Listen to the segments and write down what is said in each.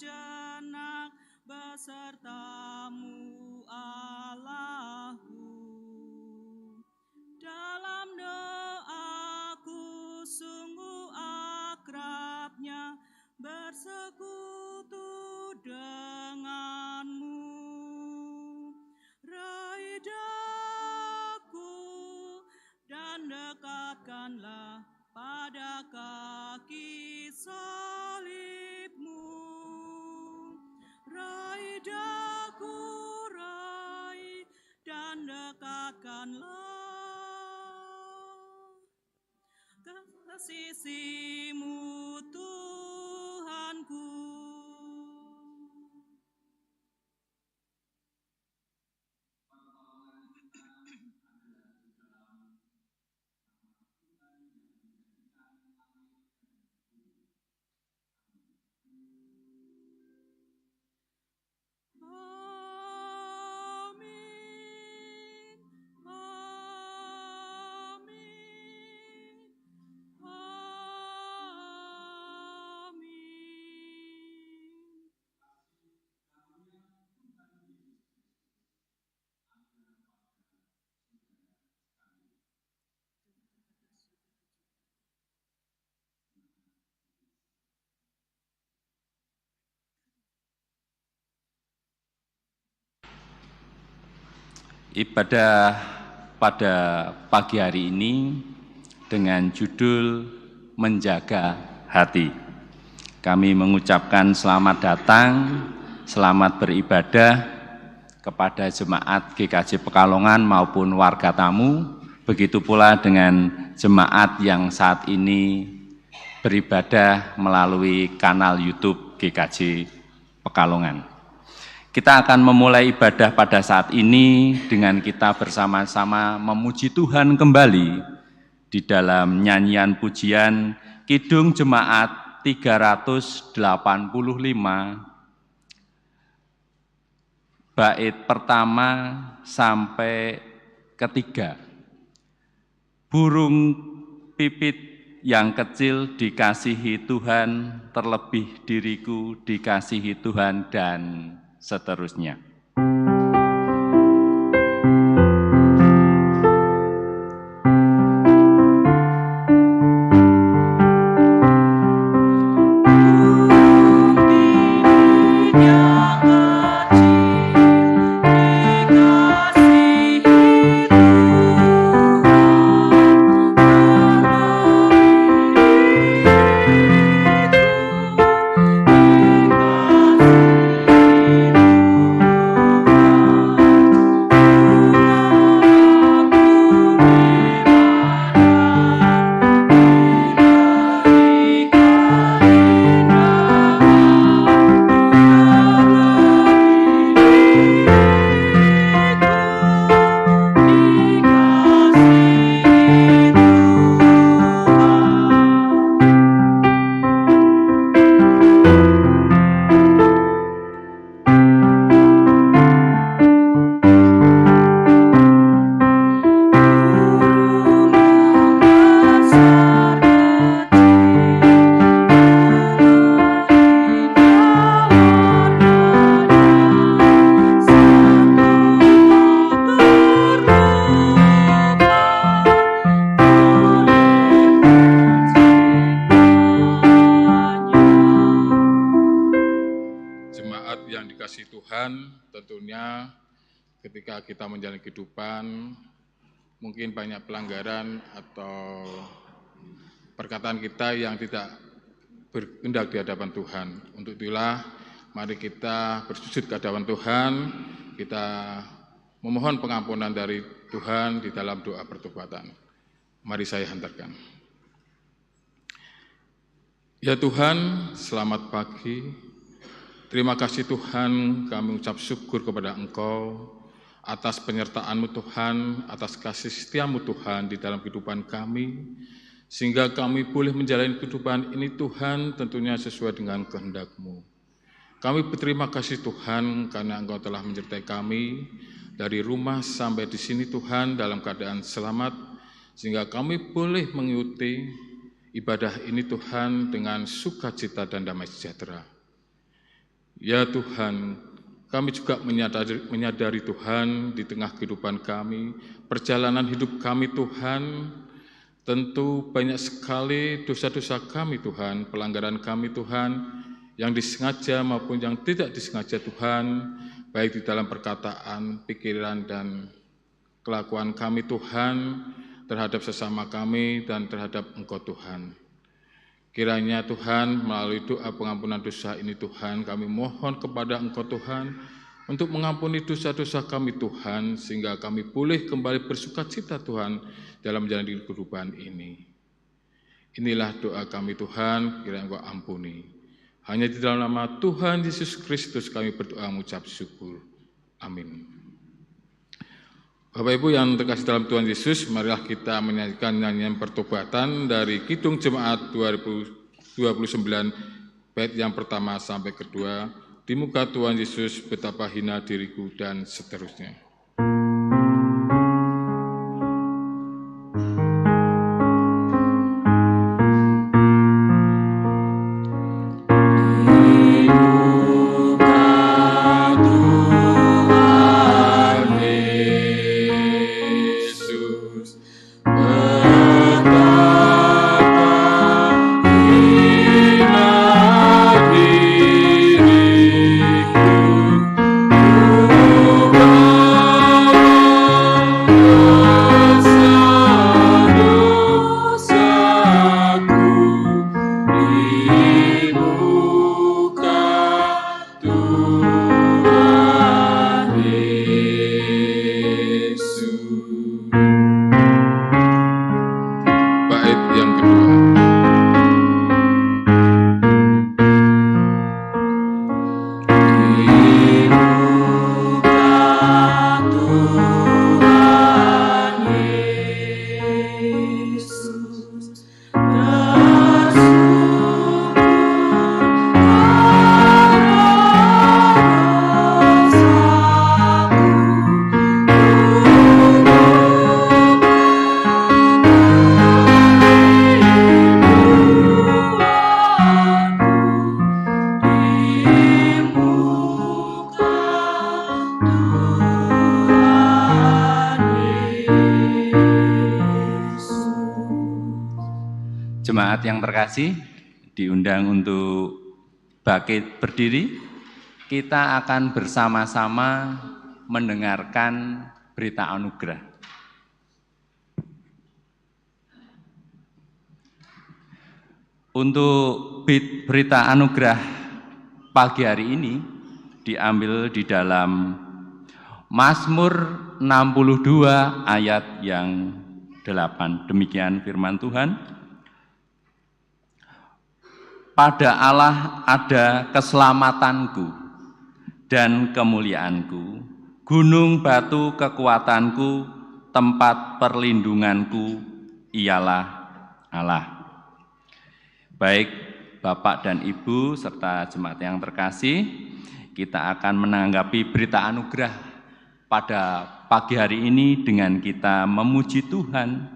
sejenak besertamu Allahku. Dalam doaku sungguh akrabnya bersekutu denganmu. Raih daku dan dekatkanlah pada kaki salibmu. Raih daku, raih dan dekatkanlah ke sisimu Tuhanku. Ibadah pada pagi hari ini dengan judul Menjaga Hati. Kami mengucapkan selamat datang, selamat beribadah kepada jemaat GKJ Pekalongan maupun warga tamu, begitu pula dengan jemaat yang saat ini beribadah melalui kanal YouTube GKJ Pekalongan. Kita akan memulai ibadah pada saat ini dengan kita bersama-sama memuji Tuhan kembali di dalam nyanyian pujian Kidung Jemaat 385, bait pertama sampai ketiga. Burung pipit yang kecil dikasihi Tuhan, terlebih diriku dikasihi Tuhan, dan seterusnya. Tentunya ketika kita menjalani kehidupan, mungkin banyak pelanggaran atau perkataan kita yang tidak berkehendak di hadapan Tuhan. Untuk itulah, mari kita bersujud ke hadapan Tuhan, kita memohon pengampunan dari Tuhan di dalam doa pertobatan. Mari saya hantarkan. Ya Tuhan, selamat pagi. Terima kasih Tuhan, kami ucap syukur kepada Engkau atas penyertaan-Mu Tuhan, atas kasih setia-Mu Tuhan di dalam kehidupan kami, sehingga kami boleh menjalani kehidupan ini Tuhan tentunya sesuai dengan kehendak-Mu. Kami berterima kasih Tuhan karena Engkau telah menyertai kami dari rumah sampai di sini Tuhan dalam keadaan selamat, sehingga kami boleh mengikuti ibadah ini Tuhan dengan sukacita dan damai sejahtera. Ya Tuhan, kami juga menyadari Tuhan di tengah kehidupan kami, perjalanan hidup kami Tuhan, tentu banyak sekali dosa-dosa kami Tuhan, pelanggaran kami Tuhan, yang disengaja maupun yang tidak disengaja Tuhan, baik di dalam perkataan, pikiran, dan kelakuan kami Tuhan, terhadap sesama kami dan terhadap Engkau Tuhan. Kiranya Tuhan melalui doa pengampunan dosa ini Tuhan, kami mohon kepada Engkau Tuhan untuk mengampuni dosa-dosa kami Tuhan, sehingga kami boleh kembali bersukacita Tuhan dalam menjalani kehidupan ini. Inilah doa kami Tuhan, kiranya Engkau ampuni. Hanya di dalam nama Tuhan Yesus Kristus kami berdoa mengucap syukur. Amin. Bapak Ibu yang terkasih dalam Tuhan Yesus, marilah kita menyanyikan nyanyian pertobatan dari Kidung Jemaat 2029, bait yang pertama sampai kedua, di muka Tuhan Yesus betapa hina diriku, dan seterusnya. Jemaat yang terkasih, diundang untuk bangkit berdiri. Kita akan bersama-sama mendengarkan berita anugerah. Untuk berita anugerah pagi hari ini diambil di dalam Mazmur 62 ayat yang 8. Demikian firman Tuhan. Pada Allah ada keselamatanku dan kemuliaanku, gunung batu kekuatanku, tempat perlindunganku, ialah Allah. Baik Bapak dan Ibu serta jemaat yang terkasih, kita akan menanggapi berita anugerah pada pagi hari ini dengan kita memuji Tuhan.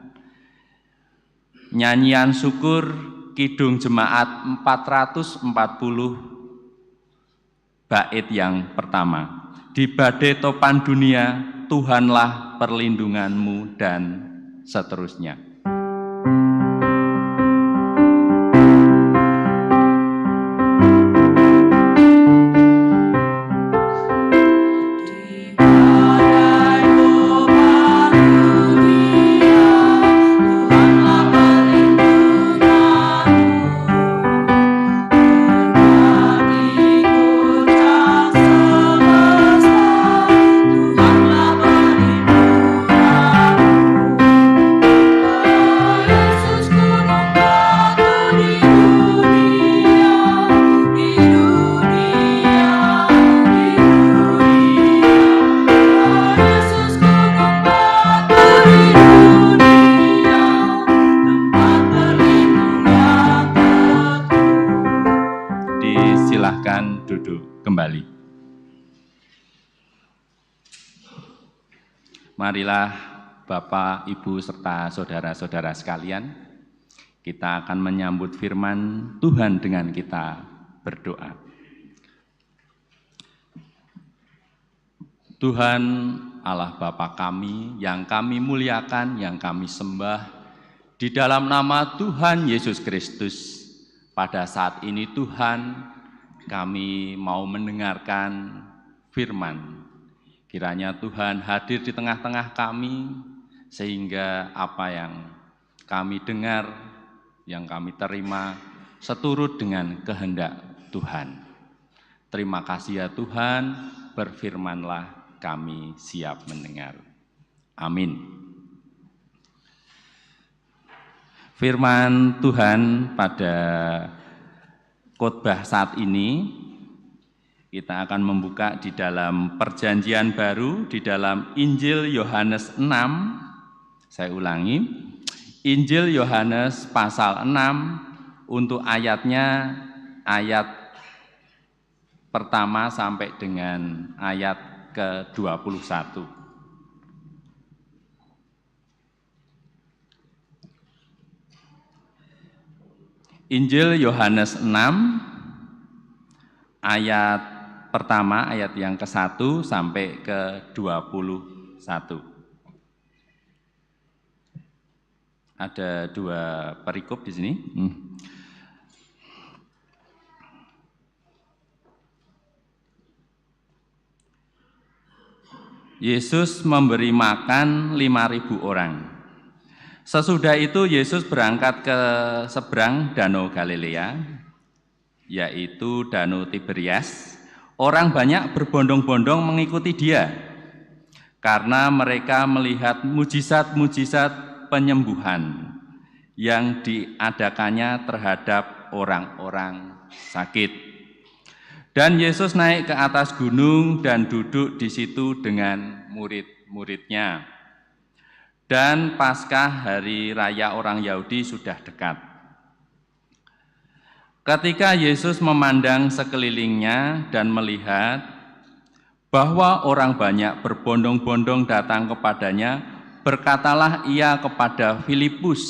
Nyanyian syukur Kidung Jemaat 440 bait yang pertama. Di badai topan dunia, Tuhanlah perlindunganmu, dan seterusnya. Silahkan duduk kembali. Marilah Bapak, Ibu, serta saudara-saudara sekalian, kita akan menyambut firman Tuhan dengan kita berdoa. Tuhan Allah Bapa kami yang kami muliakan, yang kami sembah, di dalam nama Tuhan Yesus Kristus, pada saat ini Tuhan, kami mau mendengarkan firman. Kiranya Tuhan hadir di tengah-tengah kami, sehingga apa yang kami dengar, yang kami terima, seturut dengan kehendak Tuhan. Terima kasih ya Tuhan, berfirmanlah, kami siap mendengar. Amin. Firman Tuhan pada khotbah saat ini, kita akan membuka di dalam Perjanjian Baru, di dalam Injil Yohanes 6. Saya ulangi, Injil Yohanes pasal 6, untuk ayatnya ayat pertama sampai dengan ayat ke-21. Injil Yohanes 6 ayat pertama, ayat yang ke-1 sampai ke-21. Ada 2 perikop di sini. Yesus memberi makan 5.000 orang. Sesudah itu Yesus berangkat ke seberang Danau Galilea, yaitu Danau Tiberias. Orang banyak berbondong-bondong mengikuti dia, karena mereka melihat mujizat-mujizat penyembuhan yang diadakannya terhadap orang-orang sakit. Dan Yesus naik ke atas gunung dan duduk di situ dengan murid-muridnya. Dan Paskah, hari raya orang Yahudi, sudah dekat. Ketika Yesus memandang sekelilingnya dan melihat bahwa orang banyak berbondong-bondong datang kepadanya, berkatalah ia kepada Filipus,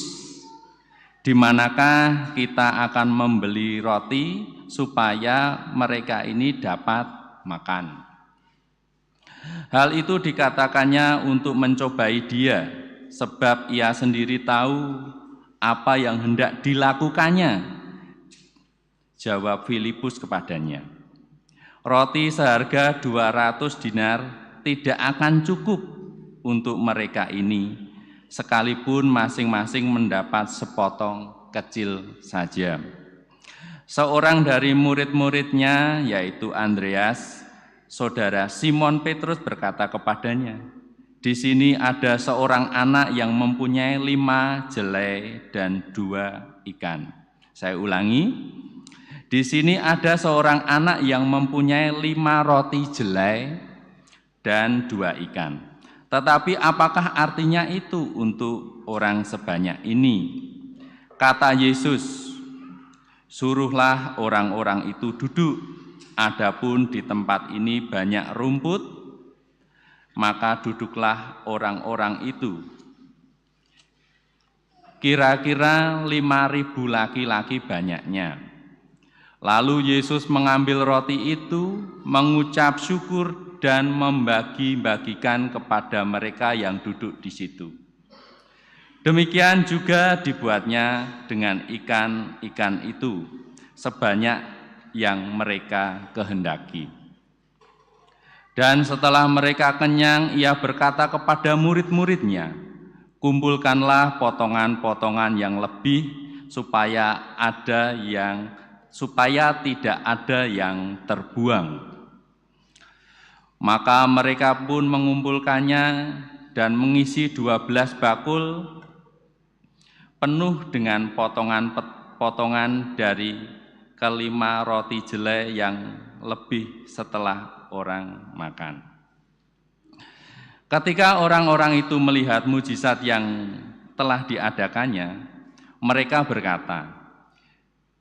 "Di manakah kita akan membeli roti supaya mereka ini dapat makan?" Hal itu dikatakannya untuk mencobai dia, sebab ia sendiri tahu apa yang hendak dilakukannya. Jawab Filipus kepadanya, "Roti seharga 200 dinar tidak akan cukup untuk mereka ini, sekalipun masing-masing mendapat sepotong kecil saja." Seorang dari murid-muridnya, yaitu Andreas, saudara Simon Petrus, berkata kepadanya, "Di sini ada seorang anak yang mempunyai 5 jelai dan 2 ikan." Saya ulangi, di sini ada seorang anak yang mempunyai 5 roti jelai dan 2 ikan. Tetapi apakah artinya itu untuk orang sebanyak ini? Kata Yesus, "Suruhlah orang-orang itu duduk, adapun di tempat ini banyak rumput, maka duduklah orang-orang itu. Kira-kira 5.000 laki-laki banyaknya." Lalu Yesus mengambil roti itu, mengucap syukur dan membagi-bagikan kepada mereka yang duduk di situ. Demikian juga dibuatnya dengan ikan-ikan itu, sebanyak yang mereka kehendaki. Dan setelah mereka kenyang, ia berkata kepada murid-muridnya, "Kumpulkanlah potongan-potongan yang lebih, supaya tidak ada yang terbuang." Maka mereka pun mengumpulkannya dan mengisi 12 bakul penuh dengan potongan-potongan dari ke-5 roti jelai yang lebih setelah orang makan. Ketika orang-orang itu melihat mujizat yang telah diadakannya, mereka berkata,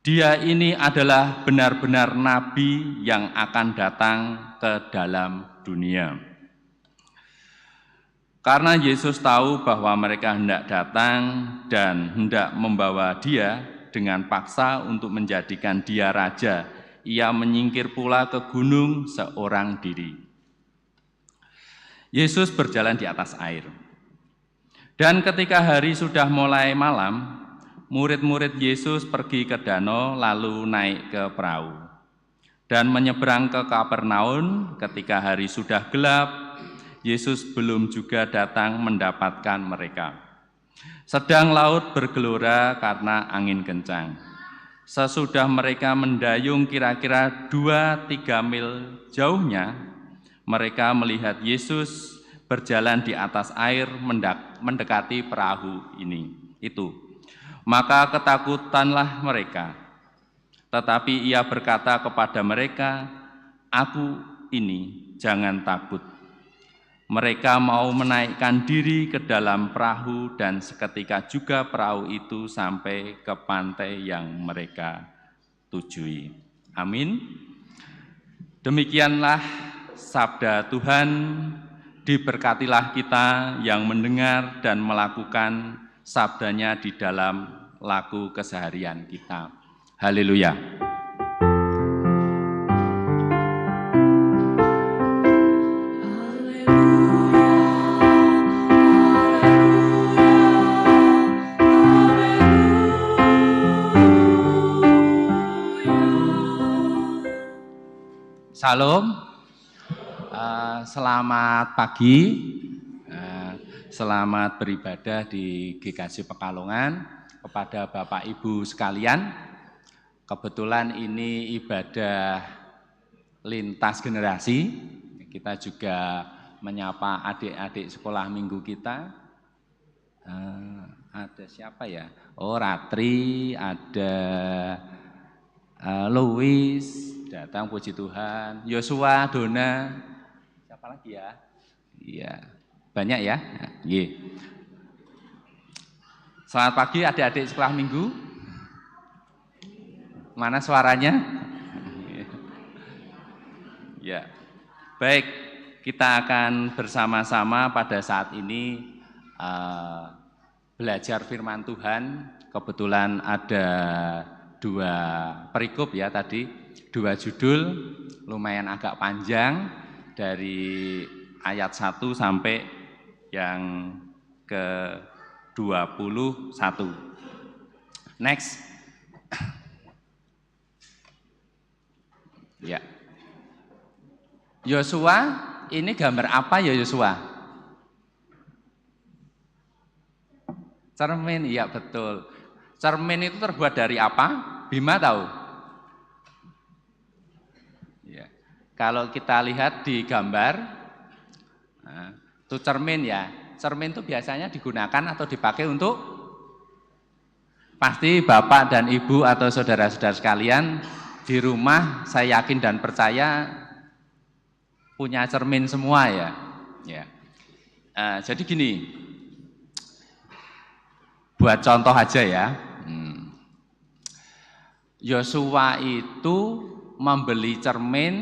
"Dia ini adalah benar-benar nabi yang akan datang ke dalam dunia." Karena Yesus tahu bahwa mereka hendak datang dan hendak membawa dia dengan paksa untuk menjadikan dia raja, ia menyingkir pula ke gunung seorang diri. Yesus berjalan di atas air. Dan ketika hari sudah mulai malam, murid-murid Yesus pergi ke danau lalu naik ke perahu dan menyeberang ke Kapernaum. Ketika hari sudah gelap, Yesus belum juga datang mendapatkan mereka. Sedang laut bergelora karena angin kencang. Sesudah mereka mendayung kira-kira 2-3 mil jauhnya, mereka melihat Yesus berjalan di atas air mendekati perahu itu. Maka ketakutanlah mereka. Tetapi ia berkata kepada mereka, "Aku ini, jangan takut." Mereka mau menaikkan diri ke dalam perahu dan seketika juga perahu itu sampai ke pantai yang mereka tujui. Amin. Demikianlah sabda Tuhan. Diberkatilah kita yang mendengar dan melakukan sabdanya di dalam laku keseharian kita. Haleluya. Salam, selamat pagi, selamat beribadah di GKJ Pekalongan kepada Bapak Ibu sekalian. Kebetulan ini ibadah lintas generasi, kita juga menyapa adik-adik sekolah minggu kita. Ada siapa ya? Oh, Ratri, ada Louis, datang puji Tuhan, Yosua, Dona, siapa lagi ya? Iya, banyak ya. Iya. Selamat pagi adik-adik sekolah minggu. Mana suaranya? Ya, baik. Kita akan bersama-sama pada saat ini belajar firman Tuhan. Kebetulan ada 2 perikop ya tadi, 2 judul, lumayan agak panjang, dari ayat 1 sampai yang ke-21. Next. Ya. Yosua, ini gambar apa ya Yosua? Cermin, iya betul. Cermin itu terbuat dari apa? Bima tahu? Ya. Kalau kita lihat di gambar, nah, itu cermin ya. Cermin itu biasanya digunakan atau dipakai untuk, pasti Bapak dan Ibu atau saudara-saudara sekalian di rumah, saya yakin dan percaya punya cermin semua ya. Ya. Jadi gini, buat contoh aja ya. Yosua itu membeli cermin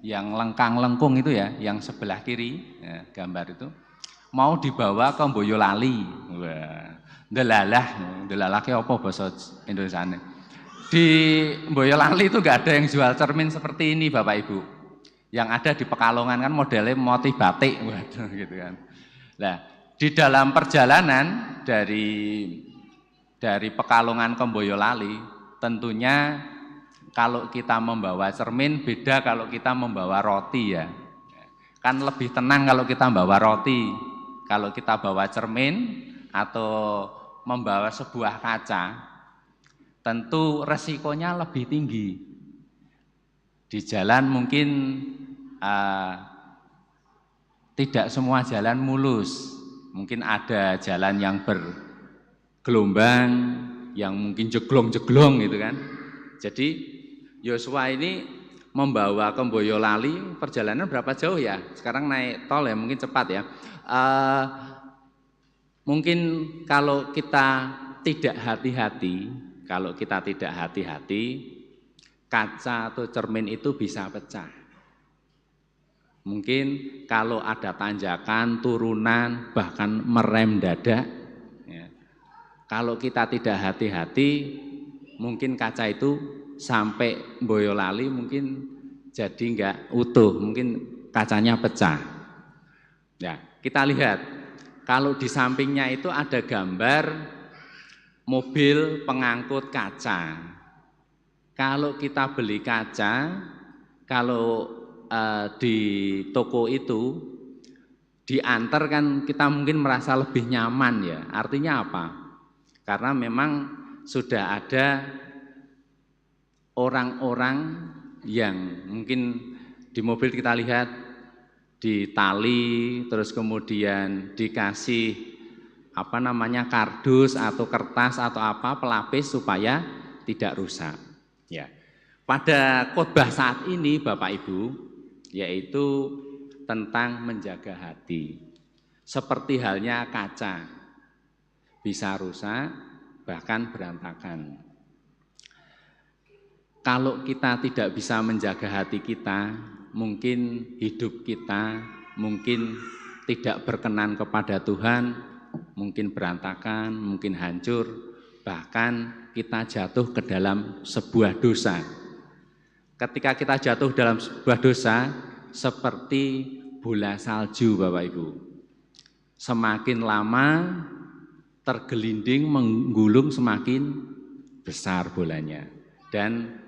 yang lengkang-lengkung itu ya, yang sebelah kiri, ya, gambar itu, mau dibawa ke Boyolali. Wah, delalah ke apa bahasa Indonesianya? Di Boyolali itu nggak ada yang jual cermin seperti ini, Bapak Ibu. Yang ada di Pekalongan kan modelnya motif batik, waduh gitu kan. Nah, di dalam perjalanan dari Pekalongan ke Boyolali, tentunya kalau kita membawa cermin beda kalau kita membawa roti ya. Kan lebih tenang kalau kita membawa roti. Kalau kita bawa cermin atau membawa sebuah kaca, tentu resikonya lebih tinggi. Di jalan mungkin tidak semua jalan mulus. Mungkin ada jalan yang bergelombang, yang mungkin jeglong-jeglong gitu kan. Jadi Yosua ini membawa ke Boyolali, perjalanan berapa jauh ya? Sekarang naik tol ya, mungkin cepat ya. Mungkin kalau kita tidak hati-hati, kaca atau cermin itu bisa pecah. Mungkin kalau ada tanjakan, turunan, bahkan merem dadak, ya. Kalau kita tidak hati-hati, mungkin kaca itu sampai Boyolali mungkin jadi enggak utuh, mungkin kacanya pecah. Ya, kita lihat kalau di sampingnya itu ada gambar mobil pengangkut kaca. Kalau kita beli kaca, kalau di toko itu diantar kan kita mungkin merasa lebih nyaman ya. Artinya apa? Karena memang sudah ada orang-orang yang mungkin di mobil kita lihat ditali, terus kemudian dikasih kardus atau kertas atau apa pelapis supaya tidak rusak. Ya. Pada khotbah saat ini Bapak Ibu, yaitu tentang menjaga hati. Seperti halnya kaca, bisa rusak, bahkan berantakan. Kalau kita tidak bisa menjaga hati kita, mungkin hidup kita mungkin tidak berkenan kepada Tuhan, mungkin berantakan, mungkin hancur, bahkan kita jatuh ke dalam sebuah dosa. Ketika kita jatuh dalam sebuah dosa, seperti bola salju Bapak Ibu. Semakin lama tergelinding, menggulung, semakin besar bolanya. Dan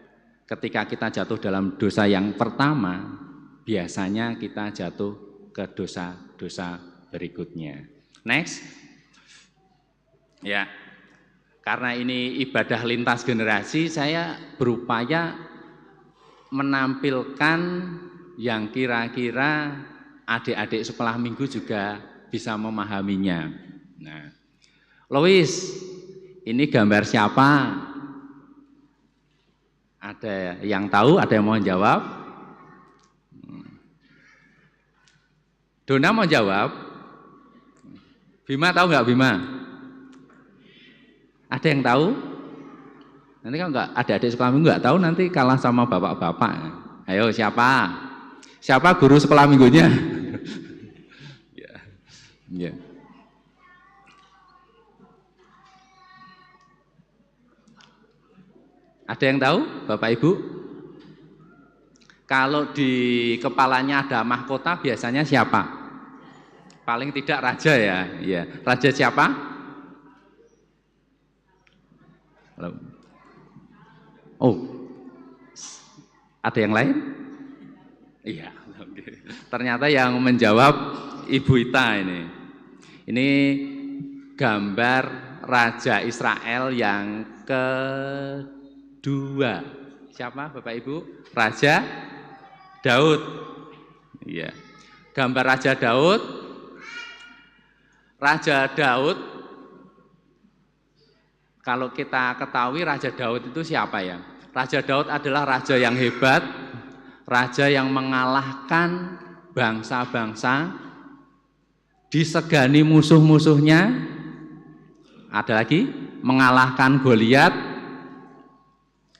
ketika kita jatuh dalam dosa yang pertama, biasanya kita jatuh ke dosa-dosa berikutnya. Next. Ya, karena ini ibadah lintas generasi, saya berupaya menampilkan yang kira-kira adik-adik sekolah minggu juga bisa memahaminya. Nah, Lois, ini gambar siapa? Ada yang tahu? Ada yang mau jawab? Dona mau jawab? Bima tahu nggak Bima? Ada yang tahu? Nanti kalau nggak ada adik sekolah minggu nggak tahu, nanti kalah sama bapak-bapak. Ayo siapa? Siapa guru sekolah minggunya? Ya. Ya. Ada yang tahu, Bapak Ibu? Kalau di kepalanya ada mahkota, biasanya siapa? Paling tidak raja ya. Ya. Raja siapa? Halo. Oh, ada yang lain? Iya, ternyata yang menjawab Ibu Ita ini. Ini gambar Raja Israel yang kedua. Siapa Bapak Ibu? Raja Daud. Iya. Gambar Raja Daud. Raja Daud, kalau kita ketahui Raja Daud itu siapa ya? Raja Daud adalah raja yang hebat, raja yang mengalahkan bangsa-bangsa, disegani musuh-musuhnya. Ada lagi, mengalahkan Goliat.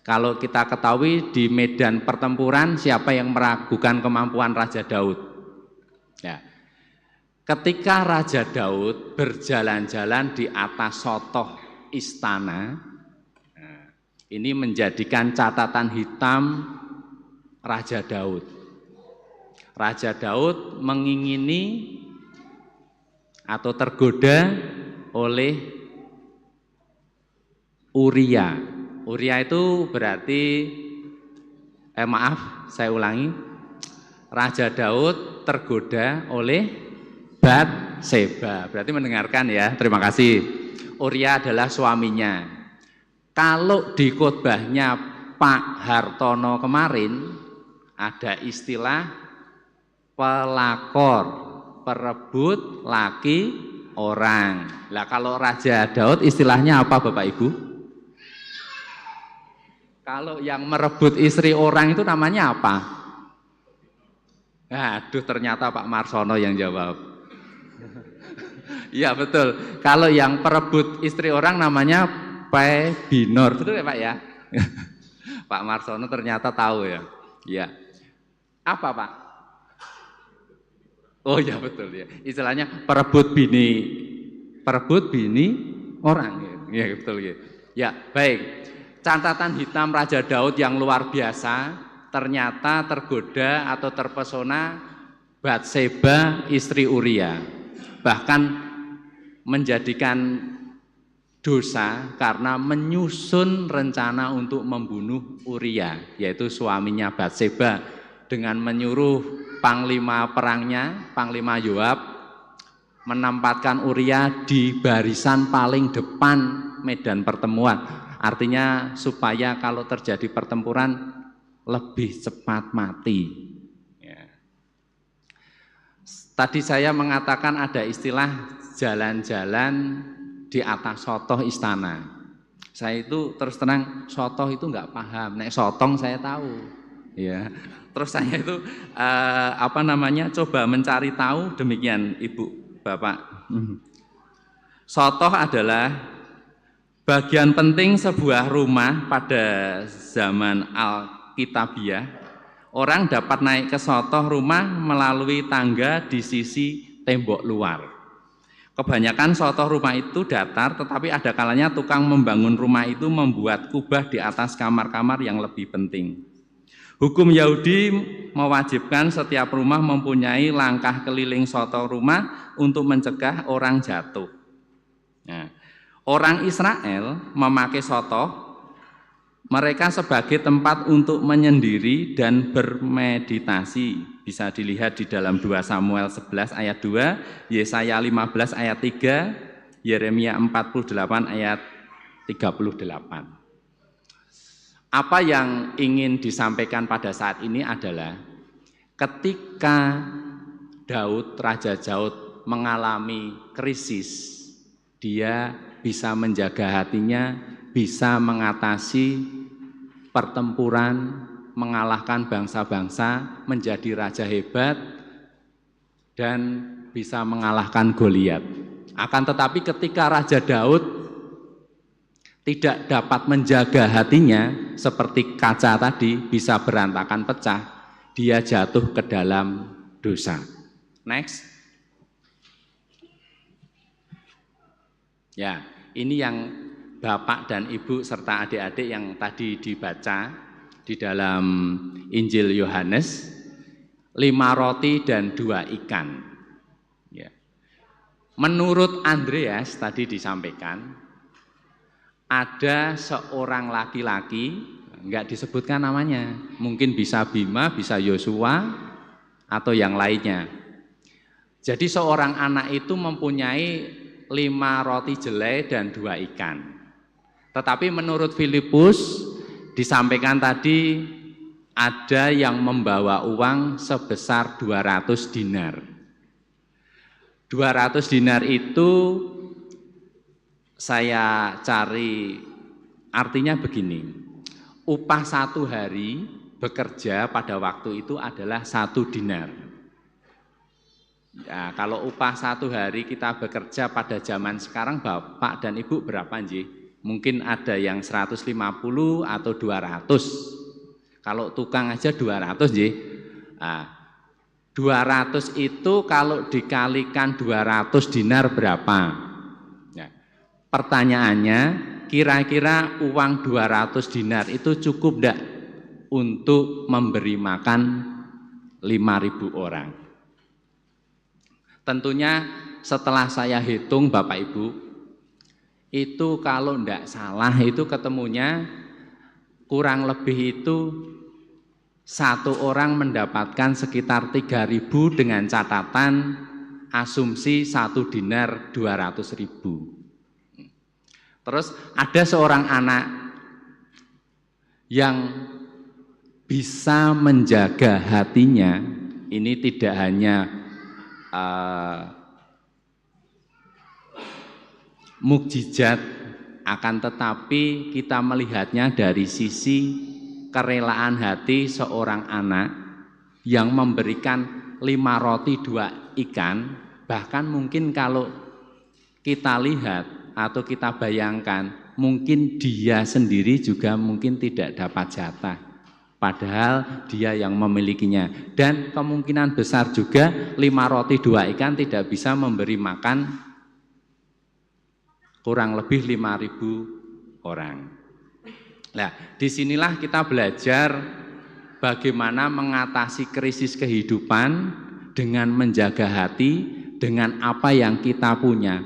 Kalau kita ketahui di medan pertempuran, siapa yang meragukan kemampuan Raja Daud? Ya. Ketika Raja Daud berjalan-jalan di atas sotoh istana, ini menjadikan catatan hitam Raja Daud. Raja Daud mengingini atau tergoda oleh Uria. Uria itu berarti, maaf, saya ulangi. Raja Daud tergoda oleh Batseba. Berarti mendengarkan ya, terima kasih. Uria adalah suaminya. Kalau di khotbahnya Pak Hartono kemarin ada istilah pelakor, perebut laki orang. Lah kalau Raja Daud istilahnya apa Bapak Ibu? Kalau yang merebut istri orang itu namanya apa? Aduh, ternyata Pak Marsono yang jawab. Iya betul. Kalau yang perebut istri orang namanya pebinor, betul ya Pak ya? Pak Marsono ternyata tahu ya. Ya. Apa Pak? Oh ya betul ya. Istilahnya perebut bini orang. Ya betul ya. Ya baik. Catatan hitam Raja Daud yang luar biasa, ternyata tergoda atau terpesona Batseba istri Uria, bahkan menjadikan dosa karena menyusun rencana untuk membunuh Uria, yaitu suaminya Batseba, dengan menyuruh panglima perangnya, Panglima Yoab, menempatkan Uria di barisan paling depan medan pertemuan. Artinya supaya kalau terjadi pertempuran lebih cepat mati. Ya. Tadi saya mengatakan ada istilah jalan-jalan di atas sotoh istana. Saya itu terus terang sotoh itu nggak paham. Nek sotong saya tahu, ya. Terus saya itu coba mencari tahu demikian, Ibu, Bapak. Sotoh adalah bagian penting sebuah rumah pada zaman Alkitabiah. Orang dapat naik ke sotoh rumah melalui tangga di sisi tembok luar. Kebanyakan sotoh rumah itu datar, tetapi ada kalanya tukang membangun rumah itu membuat kubah di atas kamar-kamar yang lebih penting. Hukum Yahudi mewajibkan setiap rumah mempunyai langkah keliling sotoh rumah untuk mencegah orang jatuh. Nah, orang Israel memakai sotoh mereka sebagai tempat untuk menyendiri dan bermeditasi. Bisa dilihat di dalam 2 Samuel 11 ayat 2, Yesaya 15 ayat 3, Yeremia 48 ayat 38. Apa yang ingin disampaikan pada saat ini adalah ketika Raja Daud mengalami krisis, dia bisa menjaga hatinya, bisa mengatasi pertempuran, mengalahkan bangsa-bangsa, menjadi raja hebat, dan bisa mengalahkan Goliat. Akan tetapi ketika Raja Daud tidak dapat menjaga hatinya, seperti kaca tadi bisa berantakan pecah, dia jatuh ke dalam dosa. Next. Ya, ini yang Bapak dan Ibu serta adik-adik yang tadi dibaca di dalam Injil Yohanes, 5 roti dan 2 ikan. Ya. Menurut Andreas tadi disampaikan, ada seorang laki-laki, enggak disebutkan namanya, mungkin bisa Bima, bisa Yosua, atau yang lainnya. Jadi seorang anak itu mempunyai 5 roti jelai dan 2 ikan. Tetapi menurut Filipus, disampaikan tadi ada yang membawa uang sebesar 200 dinar. 200 dinar itu saya cari artinya begini. Upah 1 hari bekerja pada waktu itu adalah 1 dinar. Ya, kalau upah 1 hari kita bekerja pada zaman sekarang, Bapak dan Ibu berapa nggih? Mungkin ada yang 150 atau 200. Kalau tukang aja 200 nggih. Nah, 200 itu kalau dikalikan 200 dinar berapa? Ya. Pertanyaannya, kira-kira uang 200 dinar itu cukup enggak untuk memberi makan 5.000 orang? Tentunya setelah saya hitung Bapak Ibu, itu kalau enggak salah itu ketemunya kurang lebih itu 1 orang mendapatkan sekitar 3.000 dengan catatan asumsi 1 dinar 200.000. Terus ada seorang anak yang bisa menjaga hatinya, ini tidak hanya mukjizat, akan tetapi kita melihatnya dari sisi kerelaan hati seorang anak yang memberikan 5 roti 2 ikan. Bahkan mungkin kalau kita lihat atau kita bayangkan, mungkin dia sendiri juga mungkin tidak dapat jatah, padahal dia yang memilikinya. Dan kemungkinan besar juga 5 roti 2 ikan tidak bisa memberi makan kurang lebih 5.000 orang. Nah, disinilah kita belajar bagaimana mengatasi krisis kehidupan, dengan menjaga hati, dengan apa yang kita punya.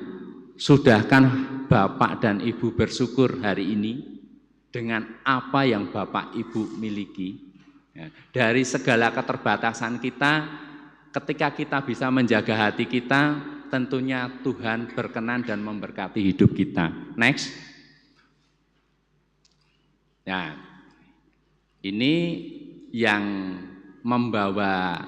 Sudahkah Bapak dan Ibu bersyukur hari ini dengan apa yang Bapak Ibu miliki? Ya, dari segala keterbatasan kita, ketika kita bisa menjaga hati kita, tentunya Tuhan berkenan dan memberkati hidup kita. Next. Nah, ini yang membawa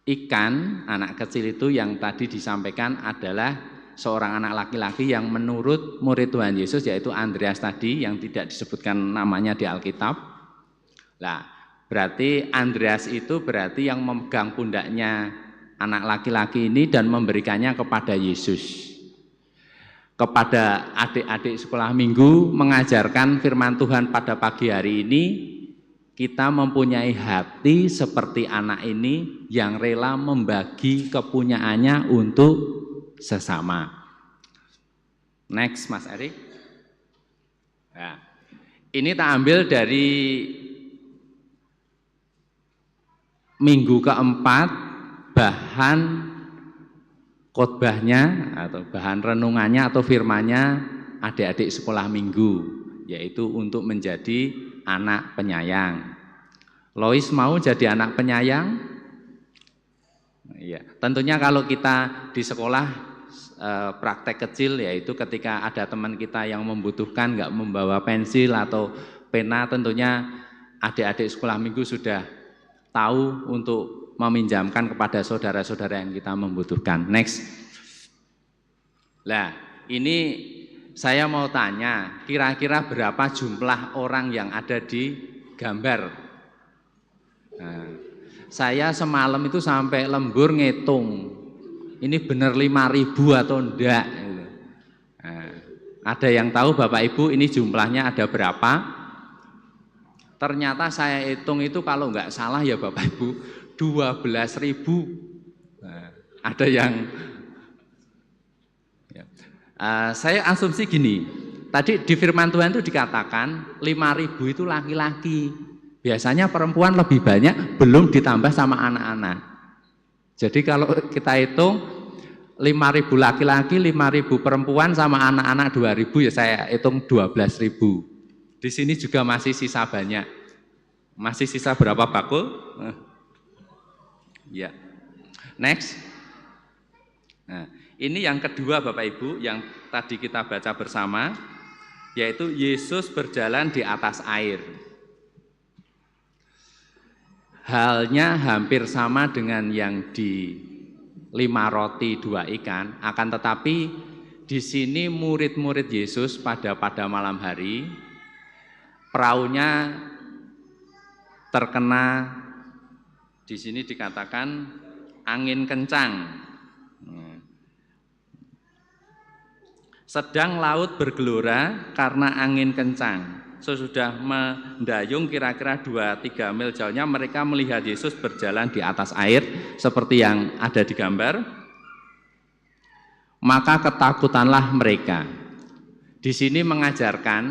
ikan, anak kecil itu yang tadi disampaikan adalah seorang anak laki-laki yang menurut murid Tuhan Yesus, yaitu Andreas tadi, yang tidak disebutkan namanya di Alkitab. Nah, berarti Andreas itu berarti yang memegang pundaknya anak laki-laki ini dan memberikannya kepada Yesus. Kepada adik-adik sekolah minggu, mengajarkan firman Tuhan pada pagi hari ini, kita mempunyai hati seperti anak ini yang rela membagi kepunyaannya untuk sesama. Next, Mas Erik. Nah, ini tak ambil dari minggu keempat, bahan khotbahnya atau bahan renungannya atau firmannya adik-adik sekolah minggu, yaitu untuk menjadi anak penyayang. Lois mau jadi anak penyayang? Ya, tentunya kalau kita di sekolah praktek kecil, yaitu ketika ada teman kita yang membutuhkan nggak membawa pensil atau pena, tentunya adik-adik sekolah minggu sudah tahu untuk meminjamkan kepada saudara-saudara yang kita membutuhkan. Next. Nah, ini saya mau tanya, kira-kira berapa jumlah orang yang ada di gambar? Nah, saya semalam itu sampai lembur ngitung, ini benar 5.000 atau enggak? Nah, ada yang tahu Bapak Ibu ini jumlahnya ada berapa? Ternyata saya hitung itu kalau enggak salah ya Bapak Ibu, 12.000. Nah, ada yang saya asumsi gini, tadi di firman Tuhan itu dikatakan 5.000 itu laki-laki, biasanya perempuan lebih banyak, belum ditambah sama anak-anak. Jadi kalau kita hitung 5.000 laki-laki, 5.000 perempuan sama anak-anak 2.000, ya saya hitung 12.000. Di sini juga masih sisa banyak. Masih sisa berapa bakul? Ya. Next. Nah, ini yang kedua Bapak Ibu yang tadi kita baca bersama, yaitu Yesus berjalan di atas air. Halnya hampir sama dengan yang di 5 roti 2 ikan, akan tetapi di sini murid-murid Yesus pada malam hari, perahunya terkena, di sini dikatakan angin kencang. Sedang laut bergelora karena angin kencang. Sesudah mendayung kira-kira 2-3 mil jauhnya, mereka melihat Yesus berjalan di atas air seperti yang ada di gambar. Maka ketakutanlah mereka. Di sini mengajarkan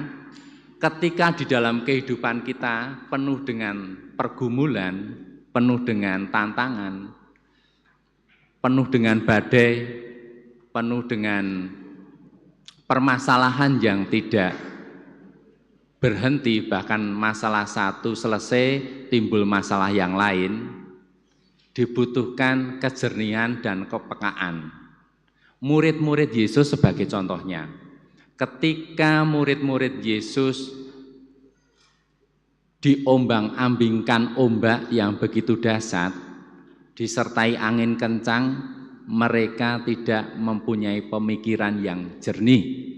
ketika di dalam kehidupan kita penuh dengan pergumulan, penuh dengan tantangan, penuh dengan badai, penuh dengan permasalahan yang tidak berhenti, bahkan masalah satu selesai timbul masalah yang lain, dibutuhkan kejernihan dan kepekaan. Murid-murid Yesus sebagai contohnya, ketika murid-murid Yesus diombang-ambingkan ombak yang begitu dahsyat, disertai angin kencang, mereka tidak mempunyai pemikiran yang jernih,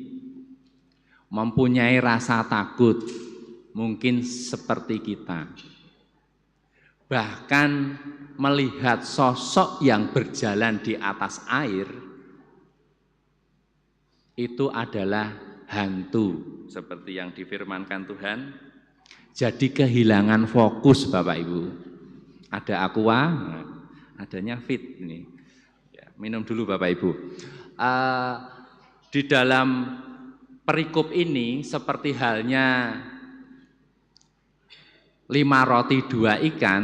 mempunyai rasa takut, mungkin seperti kita. Bahkan melihat sosok yang berjalan di atas air, itu adalah hantu, seperti yang difirmankan Tuhan. Jadi kehilangan fokus Bapak Ibu. Ada aqua, adanya fit ini. Ya, minum dulu Bapak Ibu. Di dalam perikop ini seperti halnya 5 roti 2 ikan,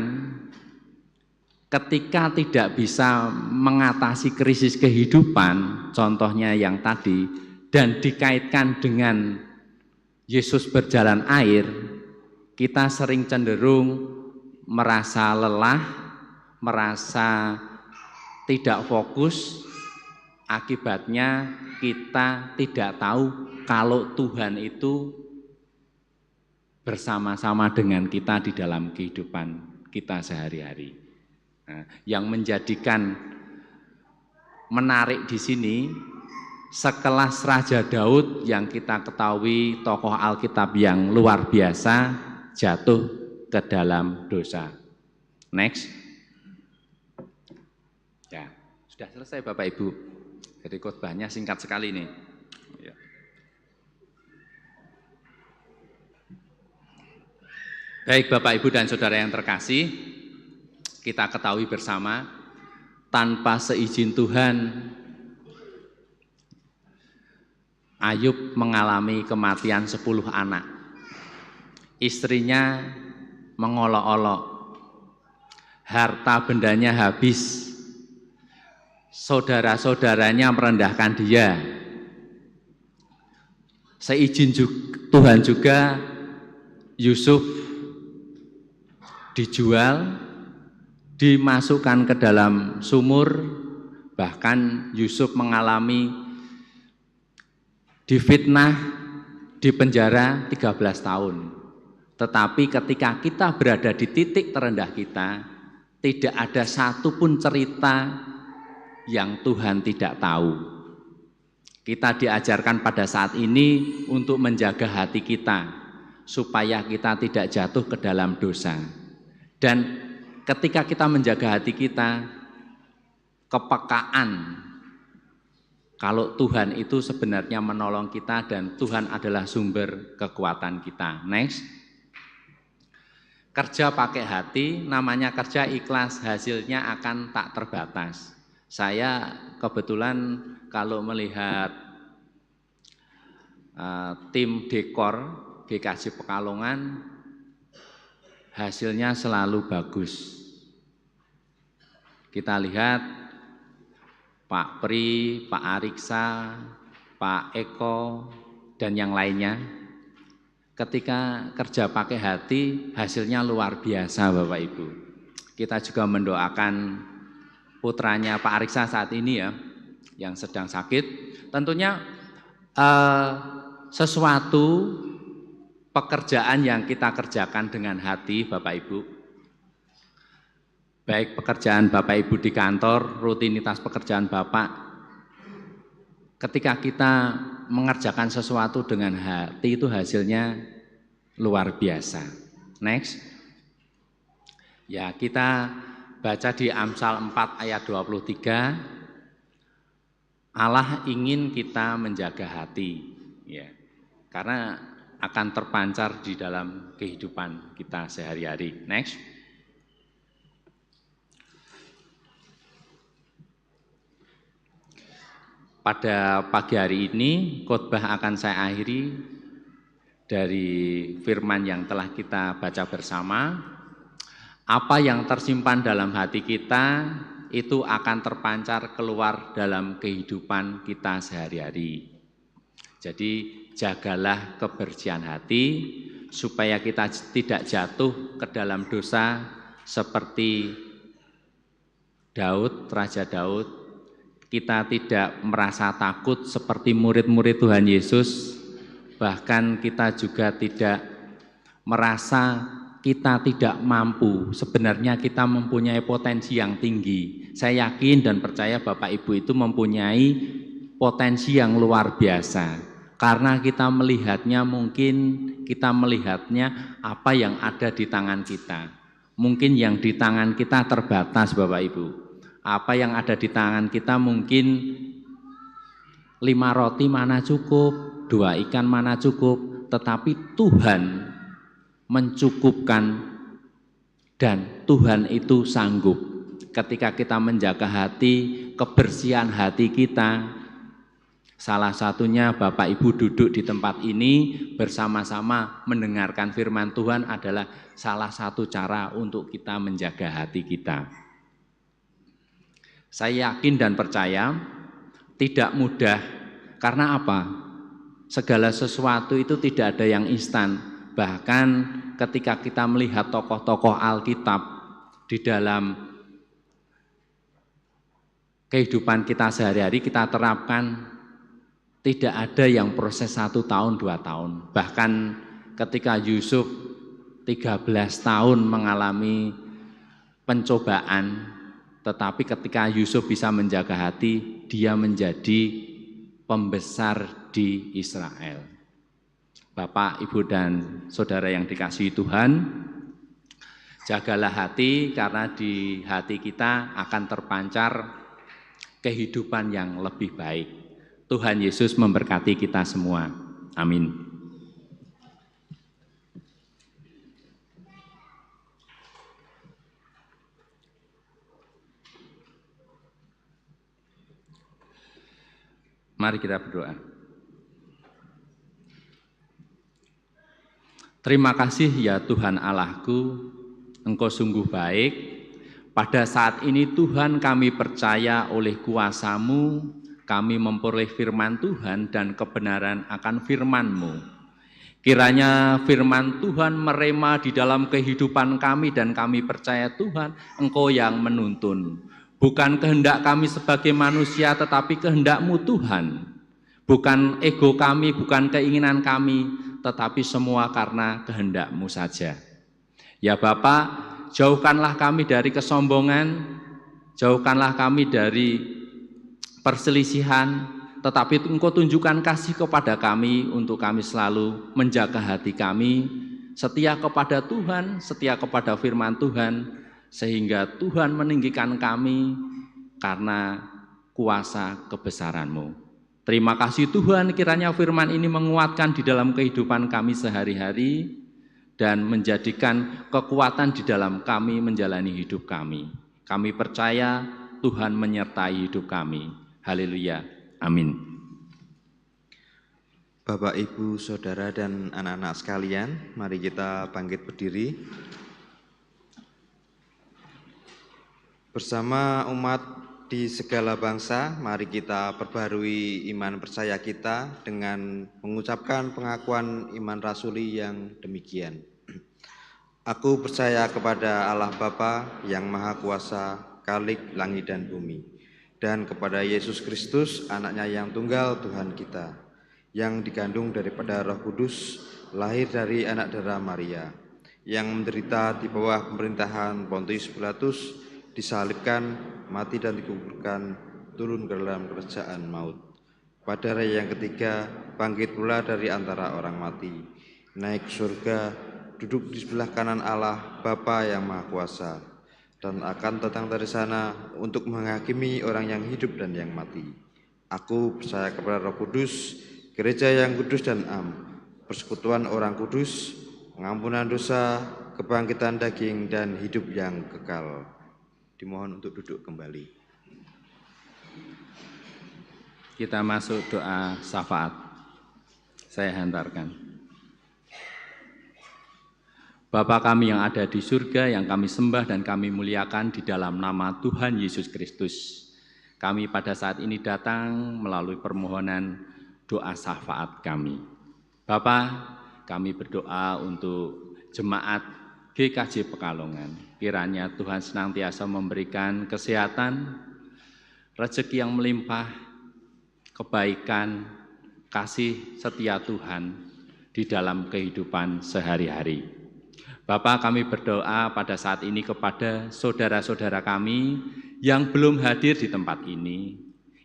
ketika tidak bisa mengatasi krisis kehidupan, contohnya yang tadi, dan dikaitkan dengan Yesus berjalan air, kita sering cenderung merasa lelah, merasa tidak fokus, akibatnya kita tidak tahu kalau Tuhan itu bersama-sama dengan kita di dalam kehidupan kita sehari-hari. Nah, yang menjadikan menarik di sini, sekelas Raja Daud yang kita ketahui tokoh Alkitab yang luar biasa jatuh ke dalam dosa. Next. Ya, sudah selesai Bapak Ibu. Jadi khotbahnya singkat sekali nih. Ya. Baik Bapak Ibu dan Saudara yang terkasih, kita ketahui bersama, tanpa seizin Tuhan, Ayub mengalami kematian 10 anak. Istrinya mengolok-olok, harta bendanya habis, saudara-saudaranya merendahkan dia. Seizin Tuhan juga, Yusuf dijual, dimasukkan ke dalam sumur, bahkan Yusuf mengalami difitnah, dipenjara 13 tahun. Tetapi ketika kita berada di titik terendah kita, tidak ada satupun cerita yang Tuhan tidak tahu. Kita diajarkan pada saat ini untuk menjaga hati kita, supaya kita tidak jatuh ke dalam dosa. Dan ketika kita menjaga hati kita, kepekaan kalau Tuhan itu sebenarnya menolong kita dan Tuhan adalah sumber kekuatan kita. Next. Kerja pakai hati, namanya kerja ikhlas, hasilnya akan tak terbatas. Saya kebetulan kalau melihat tim dekor GKJ Pekalongan, hasilnya selalu bagus. Kita lihat Pak Pri, Pak Ariksa, Pak Eko, dan yang lainnya. Ketika kerja pakai hati, hasilnya luar biasa Bapak Ibu. Kita juga mendoakan putranya Pak Ariksa saat ini ya, yang sedang sakit. Tentunya sesuatu pekerjaan yang kita kerjakan dengan hati Bapak Ibu, baik pekerjaan Bapak Ibu di kantor, rutinitas pekerjaan Bapak, ketika kita mengerjakan sesuatu dengan hati itu hasilnya luar biasa. Next. Ya, kita baca di Amsal 4 ayat 23, Allah ingin kita menjaga hati, ya, karena akan terpancar di dalam kehidupan kita sehari-hari. Next. Pada pagi hari ini, khotbah akan saya akhiri dari firman yang telah kita baca bersama. Apa yang tersimpan dalam hati kita, itu akan terpancar keluar dalam kehidupan kita sehari-hari. Jadi, jagalah kebersihan hati, supaya kita tidak jatuh ke dalam dosa seperti Daud, Raja Daud. Kita tidak merasa takut seperti murid-murid Tuhan Yesus, bahkan kita juga tidak merasa kita tidak mampu. Sebenarnya kita mempunyai potensi yang tinggi. Saya yakin dan percaya Bapak Ibu itu mempunyai potensi yang luar biasa. Karena kita melihatnya, mungkin kita melihatnya apa yang ada di tangan kita. Mungkin yang di tangan kita terbatas Bapak Ibu. Apa yang ada di tangan kita mungkin 5 roti mana cukup, 2 ikan mana cukup, tetapi Tuhan mencukupkan dan Tuhan itu sanggup. Ketika kita menjaga hati, kebersihan hati kita, salah satunya Bapak Ibu duduk di tempat ini bersama-sama mendengarkan firman Tuhan adalah salah satu cara untuk kita menjaga hati kita. Saya yakin dan percaya tidak mudah. Karena apa? Segala sesuatu itu tidak ada yang instan. Bahkan ketika kita melihat tokoh-tokoh Alkitab di dalam kehidupan kita sehari-hari, kita terapkan, tidak ada yang proses 1 tahun, 2 tahun. Bahkan ketika Yusuf 13 tahun mengalami pencobaan, tetapi ketika Yusuf bisa menjaga hati, dia menjadi pembesar di Israel. Bapak, Ibu, dan Saudara yang dikasihi Tuhan, jagalah hati, karena di hati kita akan terpancar kehidupan yang lebih baik. Tuhan Yesus memberkati kita semua. Amin. Mari kita berdoa. Terima kasih ya Tuhan Allahku, Engkau sungguh baik. Pada saat ini Tuhan, kami percaya oleh kuasa-Mu, kami memperoleh firman Tuhan dan kebenaran akan firman-Mu. Kiranya firman Tuhan merema di dalam kehidupan kami, dan kami percaya Tuhan, Engkau yang menuntun. Bukan kehendak kami sebagai manusia, tetapi kehendak-Mu Tuhan. Bukan ego kami, bukan keinginan kami, tetapi semua karena kehendak-Mu saja. Ya Bapa, jauhkanlah kami dari kesombongan, jauhkanlah kami dari perselisihan, tetapi Engkau tunjukkan kasih kepada kami untuk kami selalu menjaga hati kami, setia kepada Tuhan, setia kepada firman Tuhan, sehingga Tuhan meninggikan kami karena kuasa kebesaran-Mu. Terima kasih Tuhan, kiranya firman ini menguatkan di dalam kehidupan kami sehari-hari dan menjadikan kekuatan di dalam kami menjalani hidup kami. Kami percaya Tuhan menyertai hidup kami. Haleluya. Amin. Bapak, Ibu, Saudara, dan anak-anak sekalian, mari kita bangkit berdiri. Bersama umat di segala bangsa, mari kita perbarui iman percaya kita dengan mengucapkan pengakuan iman rasuli yang demikian. Aku percaya kepada Allah Bapa yang Maha Kuasa, Khalik langit dan bumi, dan kepada Yesus Kristus, anaknya yang tunggal Tuhan kita, yang dikandung daripada Roh Kudus, lahir dari anak darah Maria, yang menderita di bawah pemerintahan Pontius Pilatus, disalibkan, mati dan dikuburkan, turun ke dalam kerajaan maut. Pada hari yang ketiga, bangkit pula dari antara orang mati, naik ke surga, duduk di sebelah kanan Allah Bapa yang Maha Kuasa, dan akan datang dari sana untuk menghakimi orang yang hidup dan yang mati. Aku percaya kepada Roh Kudus, gereja yang kudus dan am, persekutuan orang kudus, pengampunan dosa, kebangkitan daging, dan hidup yang kekal. Dimohon untuk duduk kembali. Kita masuk doa syafaat. Saya hantarkan. Bapa kami yang ada di surga, yang kami sembah dan kami muliakan di dalam nama Tuhan Yesus Kristus. Kami pada saat ini datang melalui permohonan doa syafaat kami. Bapa, kami berdoa untuk jemaat GKJ Pekalongan. Kiranya Tuhan senantiasa memberikan kesehatan, rezeki yang melimpah, kebaikan, kasih setia Tuhan di dalam kehidupan sehari-hari. Bapa, kami berdoa pada saat ini kepada saudara-saudara kami yang belum hadir di tempat ini.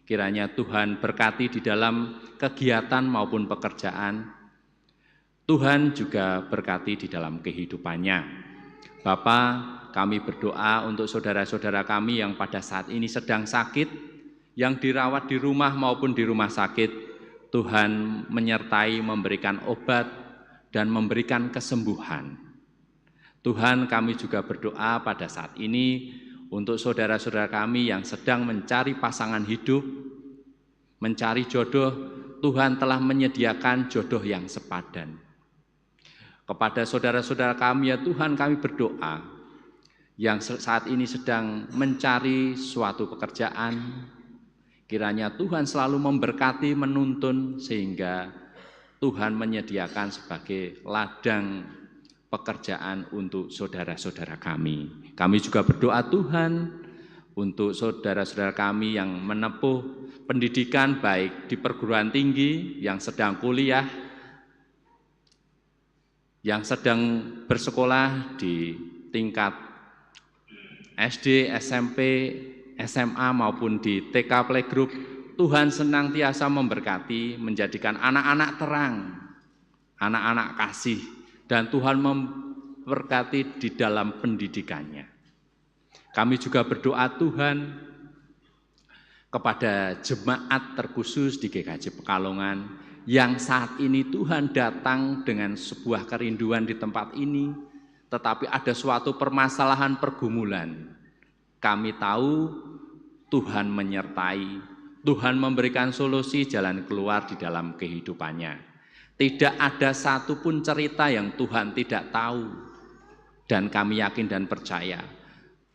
Kiranya Tuhan berkati di dalam kegiatan maupun pekerjaan. Tuhan juga berkati di dalam kehidupannya. Bapa, kami berdoa untuk saudara-saudara kami yang pada saat ini sedang sakit, yang dirawat di rumah maupun di rumah sakit. Tuhan menyertai, memberikan obat, dan memberikan kesembuhan. Tuhan, kami juga berdoa pada saat ini untuk saudara-saudara kami yang sedang mencari pasangan hidup, mencari jodoh. Tuhan telah menyediakan jodoh yang sepadan. Kepada saudara-saudara kami, ya Tuhan, kami berdoa, yang saat ini sedang mencari suatu pekerjaan, kiranya Tuhan selalu memberkati, menuntun, sehingga Tuhan menyediakan sebagai ladang pekerjaan untuk saudara-saudara kami. Kami juga berdoa Tuhan untuk saudara-saudara kami yang menempuh pendidikan baik di perguruan tinggi, yang sedang kuliah, yang sedang bersekolah di tingkat SD, SMP, SMA maupun di TK Playgroup. Tuhan senantiasa memberkati, menjadikan anak-anak terang, anak-anak kasih, dan Tuhan memberkati di dalam pendidikannya. Kami juga berdoa Tuhan kepada jemaat terkhusus di GKJ Pekalongan yang saat ini Tuhan datang dengan sebuah kerinduan di tempat ini, tetapi ada suatu permasalahan pergumulan. Kami tahu Tuhan menyertai, Tuhan memberikan solusi jalan keluar di dalam kehidupannya. Tidak ada satupun cerita yang Tuhan tidak tahu. Dan kami yakin dan percaya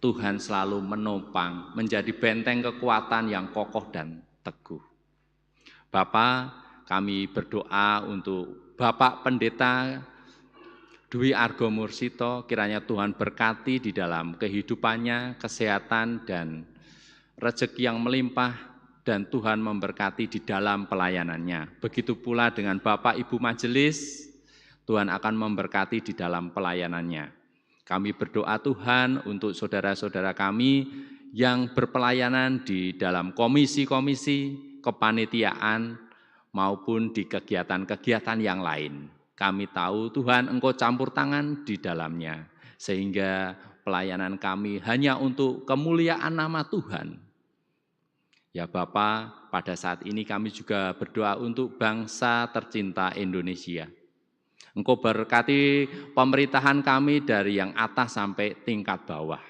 Tuhan selalu menopang, menjadi benteng kekuatan yang kokoh dan teguh. Bapak, kami berdoa untuk Bapak Pendeta Dwi Argo Mursito, kiranya Tuhan berkati di dalam kehidupannya, kesehatan dan rezeki yang melimpah, dan Tuhan memberkati di dalam pelayanannya. Begitu pula dengan Bapak Ibu Majelis, Tuhan akan memberkati di dalam pelayanannya. Kami berdoa Tuhan untuk saudara-saudara kami yang berpelayanan di dalam komisi-komisi, kepanitiaan, maupun di kegiatan-kegiatan yang lain. Kami tahu Tuhan Engkau campur tangan di dalamnya, sehingga pelayanan kami hanya untuk kemuliaan nama Tuhan. Ya Bapak, pada saat ini kami juga berdoa untuk bangsa tercinta Indonesia. Engkau berkati pemerintahan kami dari yang atas sampai tingkat bawah.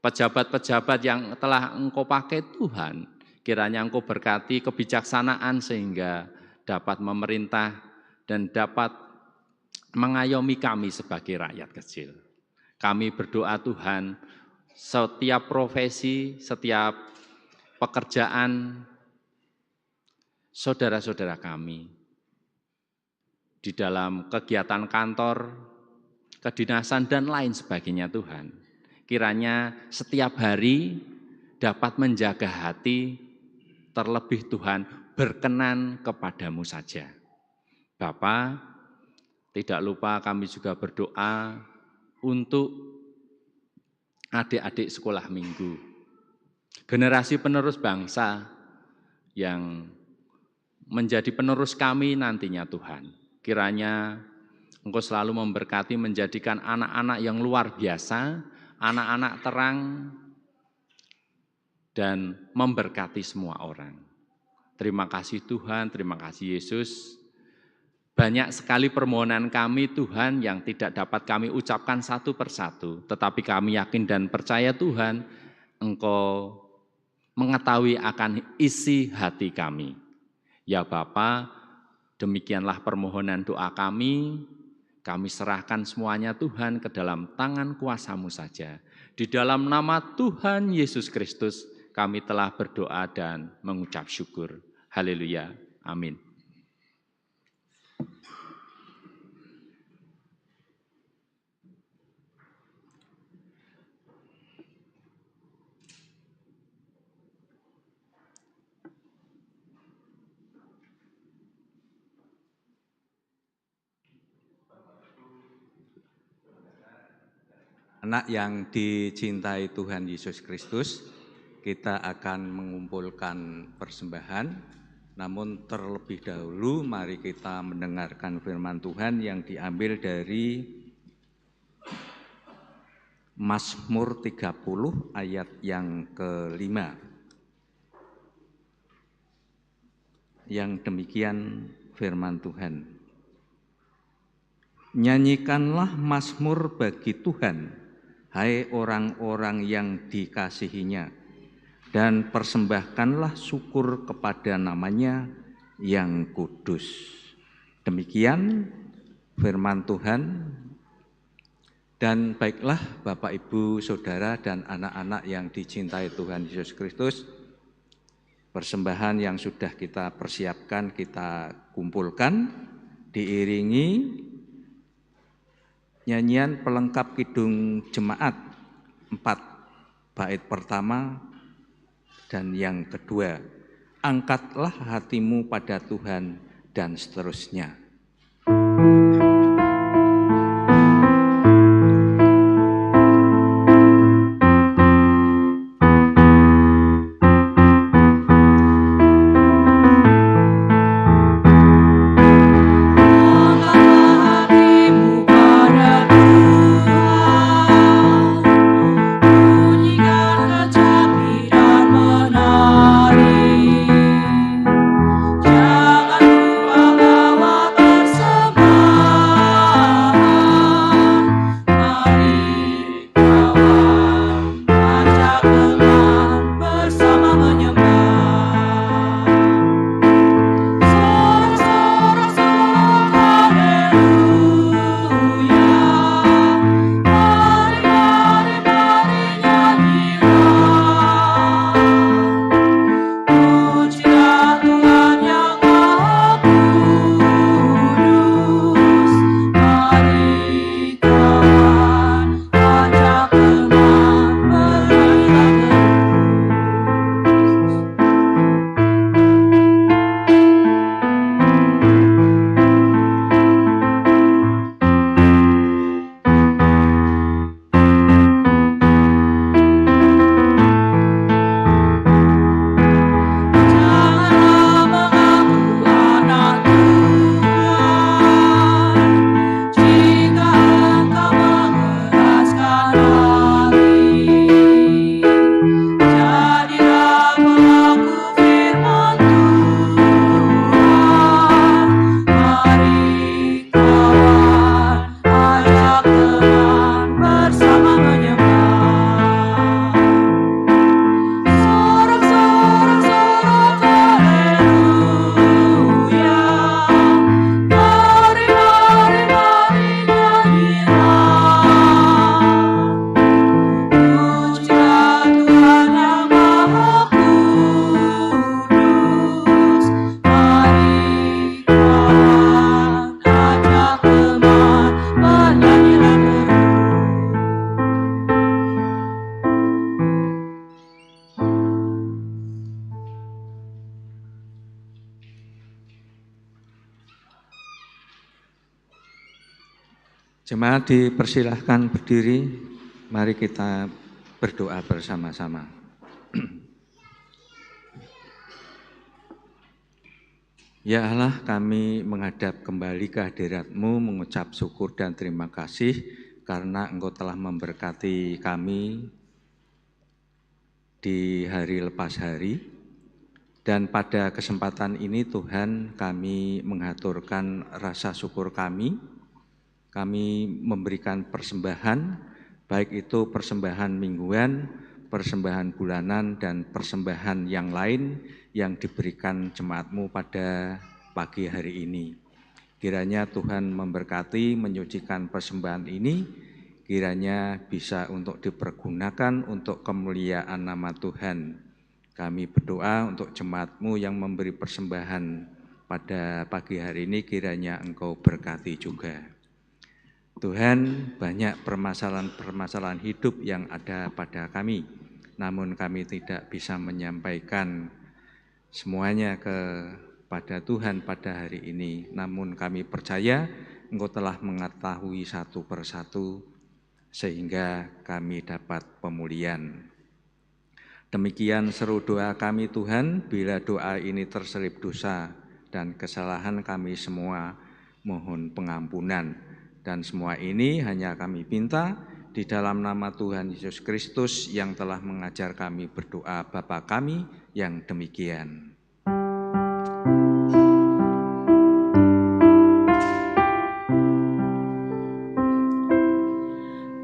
Pejabat-pejabat yang telah Engkau pakai Tuhan, kiranya Engkau berkati kebijaksanaan sehingga dapat memerintah dan dapat mengayomi kami sebagai rakyat kecil. Kami berdoa Tuhan, setiap profesi, setiap pekerjaan saudara-saudara kami di dalam kegiatan kantor, kedinasan dan lain sebagainya Tuhan, kiranya setiap hari dapat menjaga hati, terlebih Tuhan berkenan kepadamu saja. Bapa, tidak lupa kami juga berdoa untuk adik-adik sekolah minggu, generasi penerus bangsa yang menjadi penerus kami nantinya Tuhan. Kiranya Engkau selalu memberkati, menjadikan anak-anak yang luar biasa, anak-anak terang, dan memberkati semua orang. Terima kasih Tuhan, terima kasih Yesus. Banyak sekali permohonan kami Tuhan yang tidak dapat kami ucapkan satu persatu, tetapi kami yakin dan percaya Tuhan, Engkau mengetahui akan isi hati kami. Ya Bapa, demikianlah permohonan doa kami serahkan semuanya Tuhan ke dalam tangan kuasa-Mu saja. Di dalam nama Tuhan Yesus Kristus kami telah berdoa dan mengucap syukur. Haleluya, amin. Anak yang dicintai Tuhan Yesus Kristus, kita akan mengumpulkan persembahan, namun terlebih dahulu mari kita mendengarkan firman Tuhan yang diambil dari Mazmur 30 ayat yang ke-5. Yang demikian firman Tuhan. Nyanyikanlah mazmur bagi Tuhan, hai orang-orang yang dikasihinya, dan persembahkanlah syukur kepada namanya yang kudus. Demikian firman Tuhan. Dan baiklah Bapak, Ibu, Saudara, dan anak-anak yang dicintai Tuhan Yesus Kristus, persembahan yang sudah kita persiapkan, kita kumpulkan, diiringi nyanyian pelengkap kidung jemaat 4 bait pertama dan yang kedua, angkatlah hatimu pada Tuhan, dan seterusnya. Jemaat dipersilahkan berdiri, mari kita berdoa bersama-sama. Ya Allah, kami menghadap kembali ke hadirat-Mu, mengucap syukur dan terima kasih karena Engkau telah memberkati kami di hari lepas hari. Dan pada kesempatan ini Tuhan, kami mengaturkan rasa syukur kami memberikan persembahan, baik itu persembahan mingguan, persembahan bulanan, dan persembahan yang lain yang diberikan jemaat-Mu pada pagi hari ini. Kiranya Tuhan memberkati, menyucikan persembahan ini, kiranya bisa untuk dipergunakan untuk kemuliaan nama Tuhan. Kami berdoa untuk jemaat-Mu yang memberi persembahan pada pagi hari ini, kiranya Engkau berkati juga. Tuhan, banyak permasalahan-permasalahan hidup yang ada pada kami, namun kami tidak bisa menyampaikan semuanya kepada Tuhan pada hari ini. Namun kami percaya Engkau telah mengetahui satu persatu sehingga kami dapat pemulihan. Demikian seru doa kami Tuhan, bila doa ini terselip dosa dan kesalahan kami semua, mohon pengampunan. Dan semua ini hanya kami minta di dalam nama Tuhan Yesus Kristus yang telah mengajar kami berdoa Bapa kami yang demikian.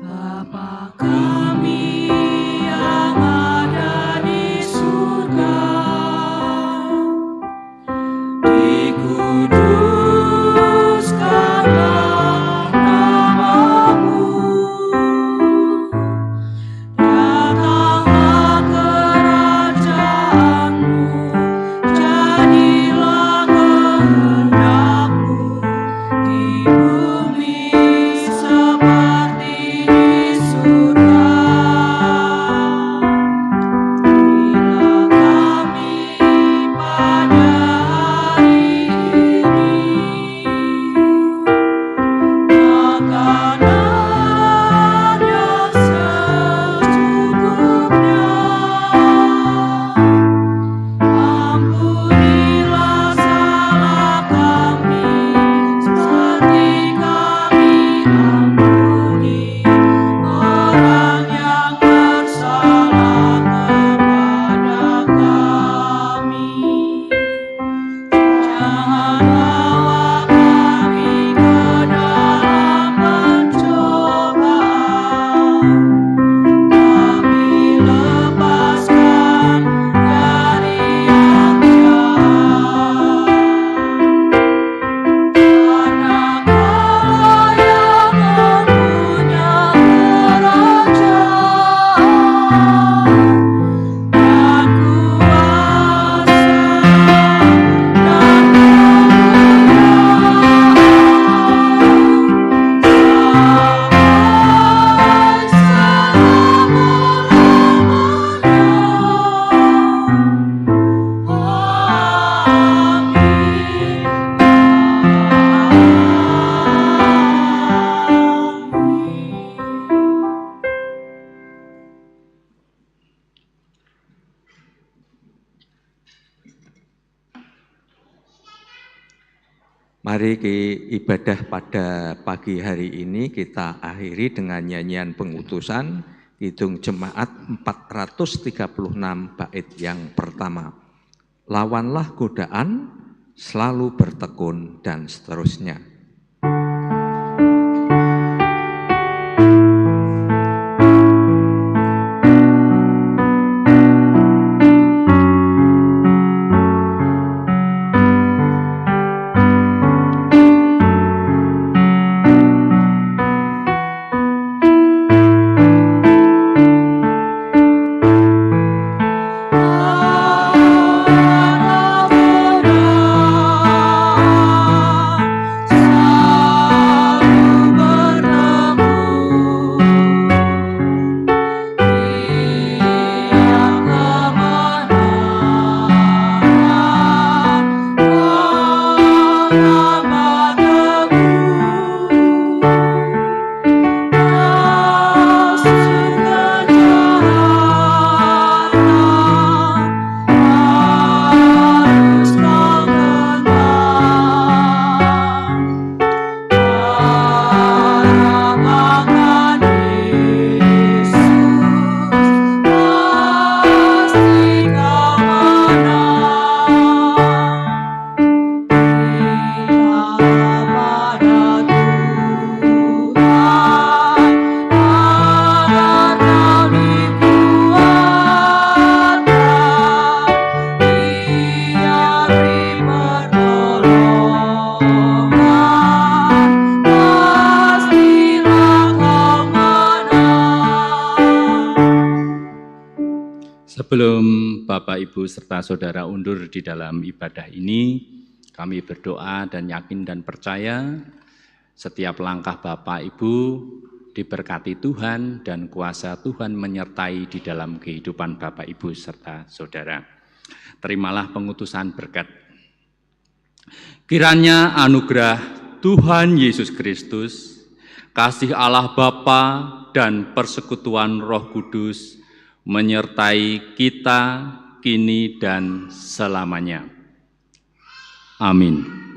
Bapa kami yang ada di surga, dikuduskanlah namamu, Mari ibadah pada pagi hari ini kita akhiri dengan nyanyian pengutusan Kidung Jemaat 436 bait yang pertama. Lawanlah godaan, selalu bertekun, dan seterusnya. Sebelum Bapak, Ibu, serta Saudara undur di dalam ibadah ini, kami berdoa dan yakin dan percaya setiap langkah Bapak, Ibu diberkati Tuhan dan kuasa Tuhan menyertai di dalam kehidupan Bapak, Ibu, serta Saudara. Terimalah pengutusan berkat. Kiranya anugerah Tuhan Yesus Kristus, kasih Allah Bapa dan persekutuan Roh Kudus menyertai kita kini dan selamanya. Amin.